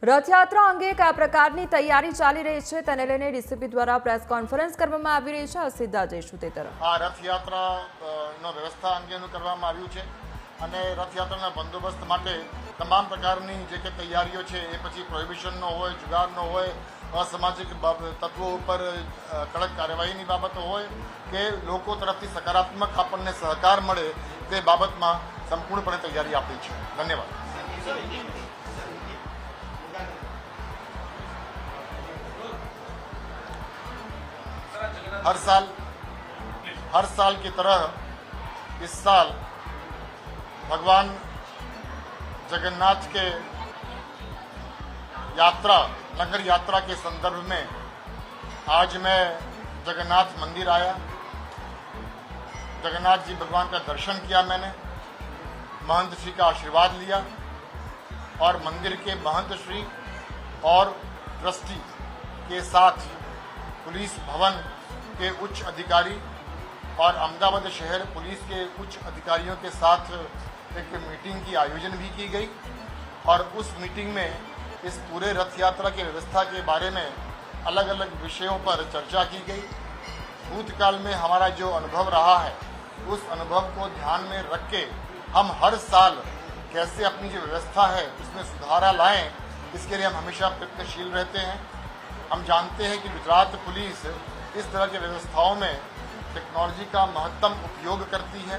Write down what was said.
રથયાત્રા અંગે કયા પ્રકારની તૈયારી ચાલી રહી છે તેને લઈને ડીસીપી દ્વારા પ્રેસ કોન્ફરન્સ કરવામાં આવી રહી છે। સીધા જઈશું તે તરફ। આ રથયાત્રાનો વ્યવસ્થા અંગેનું કરવામાં આવ્યું છે અને રથયાત્રાના બંદોબસ્ત માટે તમામ પ્રકારની જે કે તૈયારીઓ છે એ પછી પ્રોહિબિશનનો હોય, જુગારનો હોય, અસામાજિક તત્વો ઉપર કડક કાર્યવાહીની બાબતો હોય કે લોકો તરફથી સકારાત્મક આપણને સહકાર મળે તે બાબતમાં સંપૂર્ણપણે તૈયારી આપી છે। ધન્યવાદ। हर साल की तरह इस साल भगवान जगन्नाथ के नगर यात्रा के संदर्भ में आज मैं जगन्नाथ मंदिर आया। जगन्नाथ जी भगवान का दर्शन किया मैंने, महंत श्री का आशीर्वाद लिया और मंदिर के महंत श्री और ट्रस्टी के साथ पुलिस भवन के उच्च अधिकारी और अहमदाबाद शहर पुलिस के उच्च अधिकारियों के साथ एक मीटिंग की आयोजन भी की गई और उस मीटिंग में इस पूरे रथ यात्रा की व्यवस्था के बारे में अलग अलग विषयों पर चर्चा की गई। भूतकाल में हमारा जो अनुभव रहा है उस अनुभव को ध्यान में रख के हम हर साल कैसे अपनी जो व्यवस्था है उसमें सुधार लाएं, इसके लिए हम हमेशा प्रयत्नशील रहते हैं। हम जानते हैं कि गुजरात पुलिस इस तरह की व्यवस्थाओं में टेक्नोलॉजी का महत्तम उपयोग करती है।